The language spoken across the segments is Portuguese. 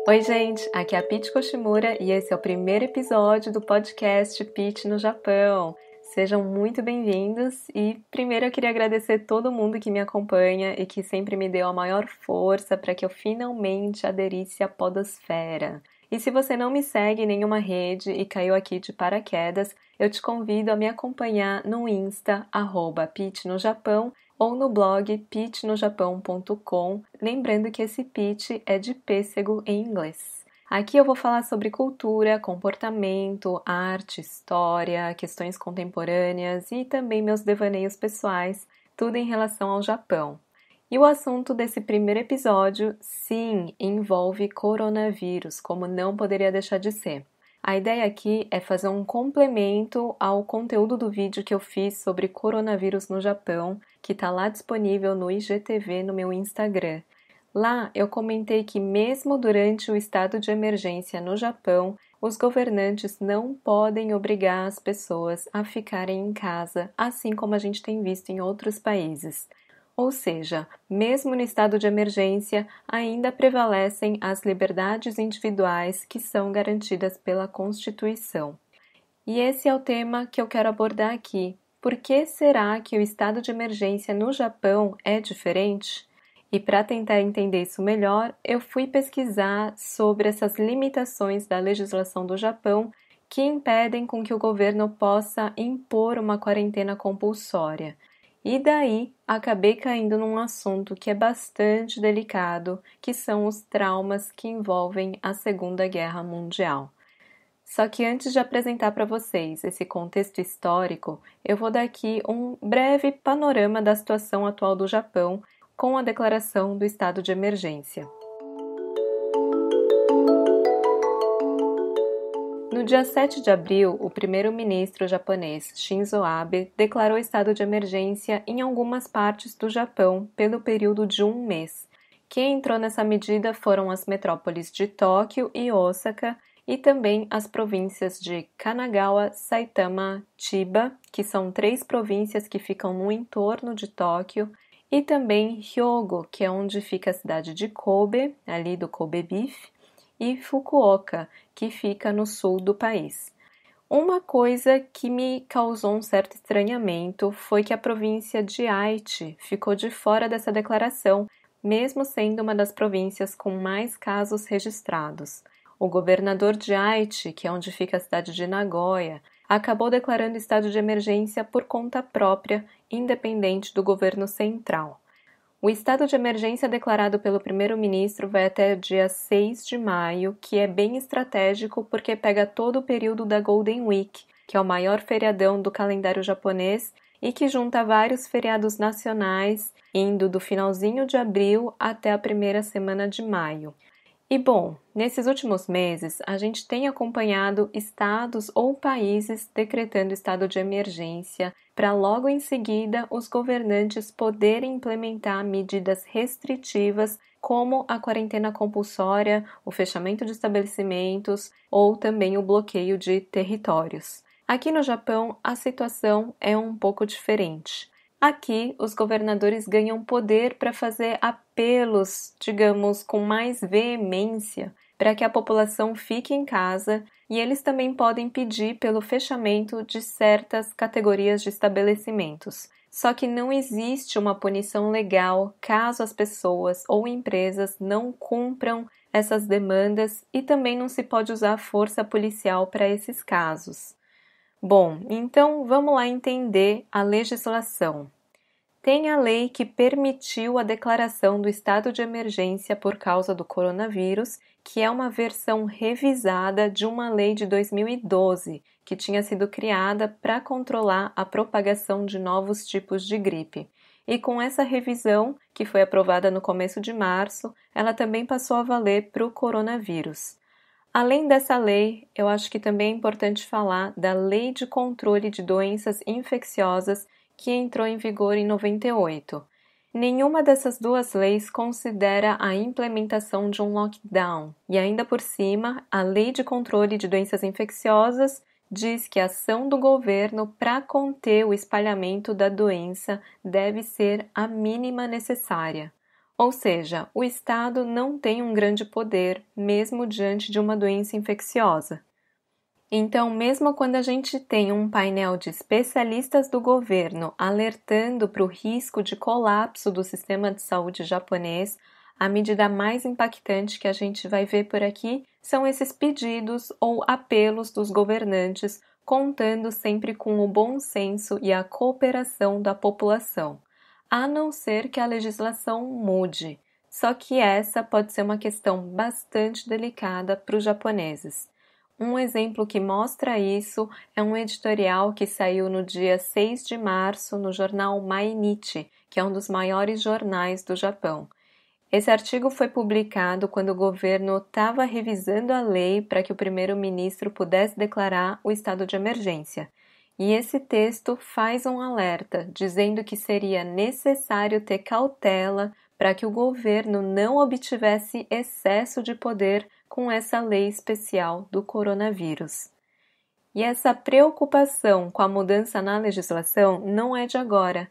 Oi, gente! Aqui é a Pitty Koshimura e esse é o primeiro episódio do podcast Pitty no Japão. Sejam muito bem-vindos e primeiro eu queria agradecer todo mundo que me acompanha e que sempre me deu a maior força para que eu finalmente aderisse à podosfera. E se você não me segue em nenhuma rede e caiu aqui de paraquedas, eu te convido a me acompanhar no Insta, @pitnojapão, ou no blog pitnojapão.com, lembrando que esse pitch é de pêssego em inglês. Aqui eu vou falar sobre cultura, comportamento, arte, história, questões contemporâneas e também meus devaneios pessoais, tudo em relação ao Japão. E o assunto desse primeiro episódio, sim, envolve coronavírus, como não poderia deixar de ser. A ideia aqui é fazer um complemento ao conteúdo do vídeo que eu fiz sobre coronavírus no Japão, que está lá disponível no IGTV no meu Instagram. Lá eu comentei que mesmo durante o estado de emergência no Japão, os governantes não podem obrigar as pessoas a ficarem em casa, assim como a gente tem visto em outros países. Ou seja, mesmo no estado de emergência, ainda prevalecem as liberdades individuais que são garantidas pela Constituição. E esse é o tema que eu quero abordar aqui. Por que será que o estado de emergência no Japão é diferente? E para tentar entender isso melhor, eu fui pesquisar sobre essas limitações da legislação do Japão que impedem com que o governo possa impor uma quarentena compulsória. E daí, acabei caindo num assunto que é bastante delicado, que são os traumas que envolvem a Segunda Guerra Mundial. Só que antes de apresentar para vocês esse contexto histórico, eu vou dar aqui um breve panorama da situação atual do Japão com a declaração do estado de emergência. No dia 7 de abril, o primeiro-ministro japonês Shinzo Abe declarou estado de emergência em algumas partes do Japão pelo período de um mês. Quem entrou nessa medida foram as metrópoles de Tóquio e Osaka e também as províncias de Kanagawa, Saitama, Chiba, que são 3 províncias que ficam no entorno de Tóquio, e também Hyogo, que é onde fica a cidade de Kobe, ali do Kobe Beef, e Fukuoka, que fica no sul do país. Uma coisa que me causou um certo estranhamento foi que a província de Aichi ficou de fora dessa declaração, mesmo sendo uma das províncias com mais casos registrados. O governador de Aichi, que é onde fica a cidade de Nagoya, acabou declarando estado de emergência por conta própria, independente do governo central. O estado de emergência declarado pelo primeiro-ministro vai até o dia 6 de maio, que é bem estratégico porque pega todo o período da Golden Week, que é o maior feriadão do calendário japonês e que junta vários feriados nacionais, indo do finalzinho de abril até a primeira semana de maio. E bom, nesses últimos meses, a gente tem acompanhado estados ou países decretando estado de emergência para logo em seguida os governantes poderem implementar medidas restritivas como a quarentena compulsória, o fechamento de estabelecimentos ou também o bloqueio de territórios. Aqui no Japão, a situação é um pouco diferente. Aqui, os governadores ganham poder para fazer apelos, digamos, com mais veemência, para que a população fique em casa e eles também podem pedir pelo fechamento de certas categorias de estabelecimentos. Só que não existe uma punição legal caso as pessoas ou empresas não cumpram essas demandas e também não se pode usar força policial para esses casos. Bom, então vamos lá entender a legislação. Tem a lei que permitiu a declaração do estado de emergência por causa do coronavírus, que é uma versão revisada de uma lei de 2012, que tinha sido criada para controlar a propagação de novos tipos de gripe. E com essa revisão, que foi aprovada no começo de março, ela também passou a valer para o coronavírus. Além dessa lei, eu acho que também é importante falar da Lei de Controle de Doenças Infecciosas, que entrou em vigor em 98. Nenhuma dessas duas leis considera a implementação de um lockdown, e ainda por cima, a Lei de Controle de Doenças Infecciosas diz que a ação do governo para conter o espalhamento da doença deve ser a mínima necessária. Ou seja, o Estado não tem um grande poder, mesmo diante de uma doença infecciosa. Então, mesmo quando a gente tem um painel de especialistas do governo alertando para o risco de colapso do sistema de saúde japonês, a medida mais impactante que a gente vai ver por aqui são esses pedidos ou apelos dos governantes, contando sempre com o bom senso e a cooperação da população, a não ser que a legislação mude. Só que essa pode ser uma questão bastante delicada para os japoneses. Um exemplo que mostra isso é um editorial que saiu no dia 6 de março no jornal Mainichi, que é um dos maiores jornais do Japão. Esse artigo foi publicado quando o governo estava revisando a lei para que o primeiro-ministro pudesse declarar o estado de emergência. E esse texto faz um alerta, dizendo que seria necessário ter cautela para que o governo não obtivesse excesso de poder com essa lei especial do coronavírus. E essa preocupação com a mudança na legislação não é de agora.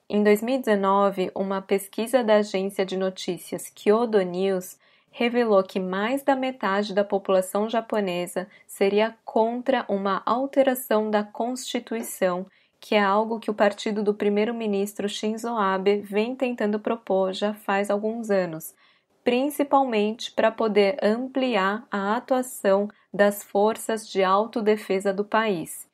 Em 2019, uma pesquisa da agência de notícias Kyodo News revelou que mais da metade da população japonesa seria contra uma alteração da Constituição, que é algo que o partido do primeiro-ministro Shinzo Abe vem tentando propor já faz alguns anos, principalmente para poder ampliar a atuação das forças de autodefesa do país.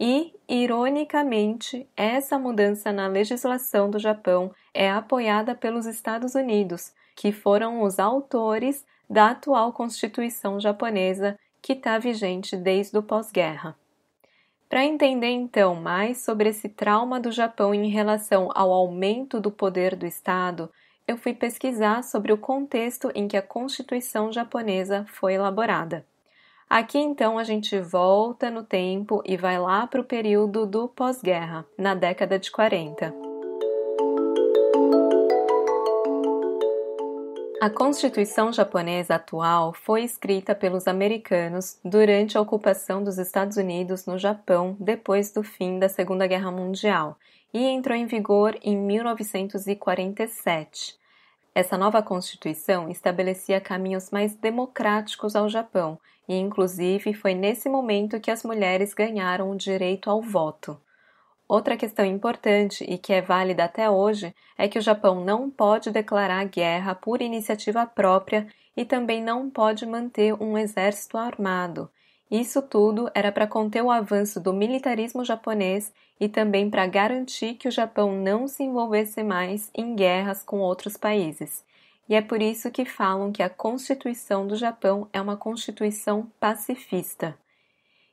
E, ironicamente, essa mudança na legislação do Japão é apoiada pelos Estados Unidos, que foram os autores da atual Constituição japonesa, que está vigente desde o pós-guerra. Para entender então mais sobre esse trauma do Japão em relação ao aumento do poder do Estado, eu fui pesquisar sobre o contexto em que a Constituição japonesa foi elaborada. Aqui então a gente volta no tempo e vai lá para o período do pós-guerra, na década de 40. A Constituição japonesa atual foi escrita pelos americanos durante a ocupação dos Estados Unidos no Japão depois do fim da Segunda Guerra Mundial e entrou em vigor em 1947. Essa nova Constituição estabelecia caminhos mais democráticos ao Japão e, inclusive, foi nesse momento que as mulheres ganharam o direito ao voto. Outra questão importante e que é válida até hoje é que o Japão não pode declarar guerra por iniciativa própria e também não pode manter um exército armado. Isso tudo era para conter o avanço do militarismo japonês e também para garantir que o Japão não se envolvesse mais em guerras com outros países. E é por isso que falam que a Constituição do Japão é uma Constituição pacifista.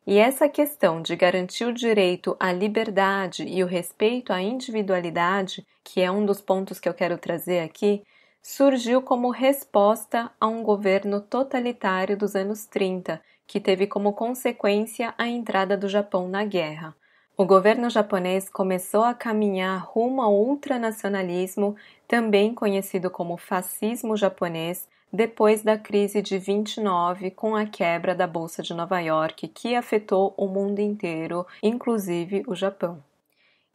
E essa questão de garantir o direito à liberdade e o respeito à individualidade, que é um dos pontos que eu quero trazer aqui, surgiu como resposta a um governo totalitário dos anos 30, que teve como consequência a entrada do Japão na guerra. O governo japonês começou a caminhar rumo ao ultranacionalismo, também conhecido como fascismo japonês, depois da crise de 29, com a quebra da Bolsa de Nova York, que afetou o mundo inteiro, inclusive o Japão.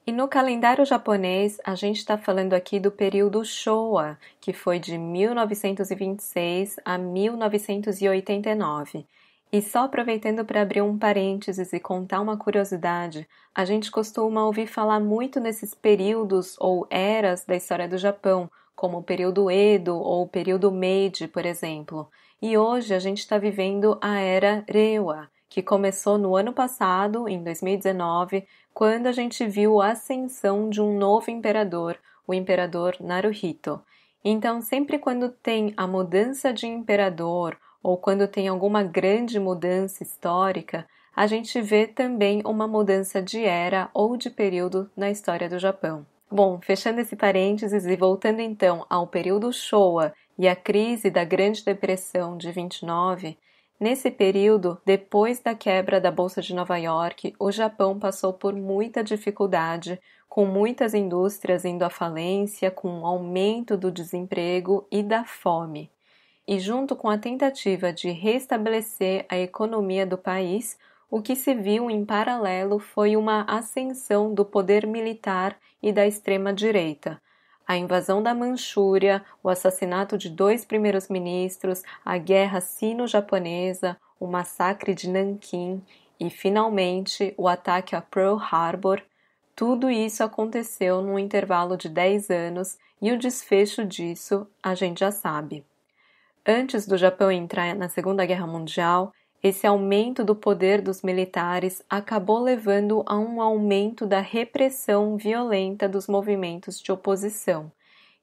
E no calendário japonês, a gente está falando aqui do período Showa, que foi de 1926 a 1989. E só aproveitando para abrir um parênteses e contar uma curiosidade, a gente costuma ouvir falar muito nesses períodos ou eras da história do Japão, como o período Edo ou o período Meiji, por exemplo. E hoje a gente está vivendo a era Reiwa, que começou no ano passado, em 2019, quando a gente viu a ascensão de um novo imperador, o imperador Naruhito. Então, sempre quando tem a mudança de imperador ou quando tem alguma grande mudança histórica, a gente vê também uma mudança de era ou de período na história do Japão. Bom, fechando esse parênteses e voltando então ao período Showa e à crise da Grande Depressão de 29, nesse período, depois da quebra da Bolsa de Nova York, o Japão passou por muita dificuldade, com muitas indústrias indo à falência, com o aumento do desemprego e da fome. E junto com a tentativa de restabelecer a economia do país, o que se viu em paralelo foi uma ascensão do poder militar e da extrema-direita. a invasão da Manchúria, o assassinato de 2 primeiros ministros, a guerra sino-japonesa, o massacre de Nanquim e, finalmente, o ataque a Pearl Harbor. Tudo isso aconteceu num intervalo de 10 anos e o desfecho disso a gente já sabe. Antes do Japão entrar na Segunda Guerra Mundial, esse aumento do poder dos militares acabou levando a um aumento da repressão violenta dos movimentos de oposição.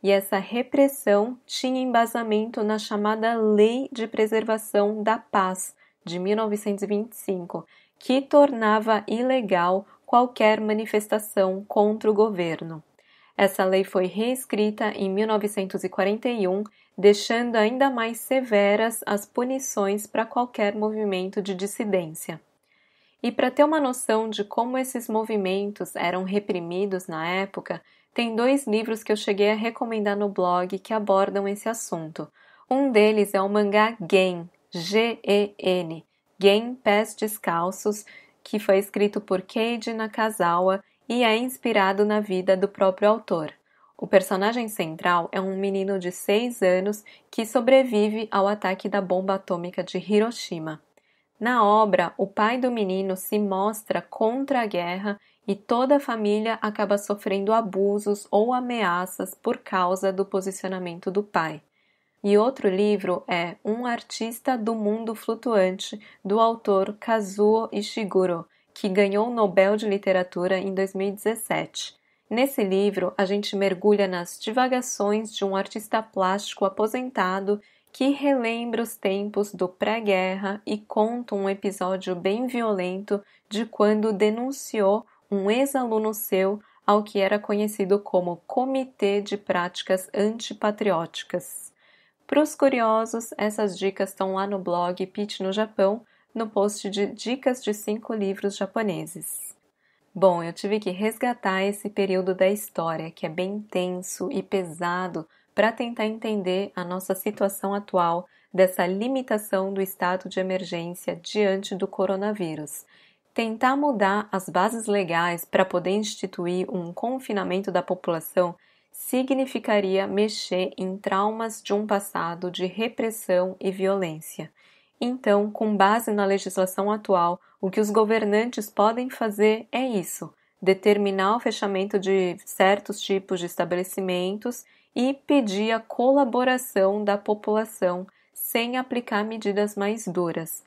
E essa repressão tinha embasamento na chamada Lei de Preservação da Paz, de 1925, que tornava ilegal qualquer manifestação contra o governo. Essa lei foi reescrita em 1941, deixando ainda mais severas as punições para qualquer movimento de dissidência. E para ter uma noção de como esses movimentos eram reprimidos na época, tem 2 livros que eu cheguei a recomendar no blog que abordam esse assunto. Um deles é o mangá Gen, G-E-N, Gen Pés Descalços, que foi escrito por Keiji Nakazawa e é inspirado na vida do próprio autor. O personagem central é um menino de 6 anos que sobrevive ao ataque da bomba atômica de Hiroshima. Na obra, o pai do menino se mostra contra a guerra e toda a família acaba sofrendo abusos ou ameaças por causa do posicionamento do pai. E outro livro é Um Artista do Mundo Flutuante, do autor Kazuo Ishiguro, que ganhou o Nobel de Literatura em 2017. Nesse livro, a gente mergulha nas divagações de um artista plástico aposentado que relembra os tempos do pré-guerra e conta um episódio bem violento de quando denunciou um ex-aluno seu ao que era conhecido como Comitê de Práticas Antipatrióticas. Para os curiosos, essas dicas estão lá no blog Pitch no Japão, no post de Dicas de 5 livros japoneses. Bom, eu tive que resgatar esse período da história, que é bem tenso e pesado, para tentar entender a nossa situação atual dessa limitação do estado de emergência diante do coronavírus. Tentar mudar as bases legais para poder instituir um confinamento da população significaria mexer em traumas de um passado de repressão e violência. Então, com base na legislação atual, o que os governantes podem fazer é isso: determinar o fechamento de certos tipos de estabelecimentos e pedir a colaboração da população sem aplicar medidas mais duras.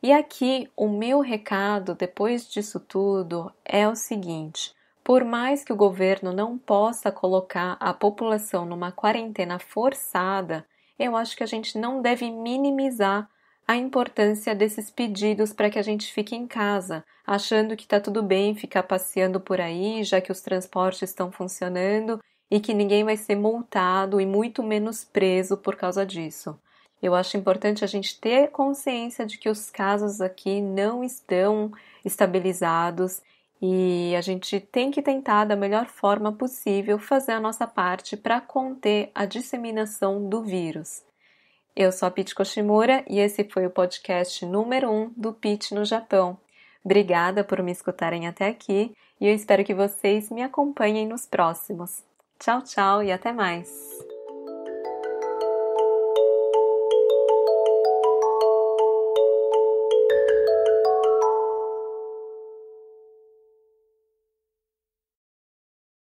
E aqui o meu recado, depois disso tudo, é o seguinte: por mais que o governo não possa colocar a população numa quarentena forçada, eu acho que a gente não deve minimizar a importância desses pedidos para que a gente fique em casa, achando que está tudo bem ficar passeando por aí, já que os transportes estão funcionando e que ninguém vai ser multado e muito menos preso por causa disso. Eu acho importante a gente ter consciência de que os casos aqui não estão estabilizados e a gente tem que tentar, da melhor forma possível, fazer a nossa parte para conter a disseminação do vírus. Eu sou a Pitty Koshimura e esse foi o podcast número 1 do Pitty no Japão. Obrigada por me escutarem até aqui e eu espero que vocês me acompanhem nos próximos. Tchau, tchau e até mais!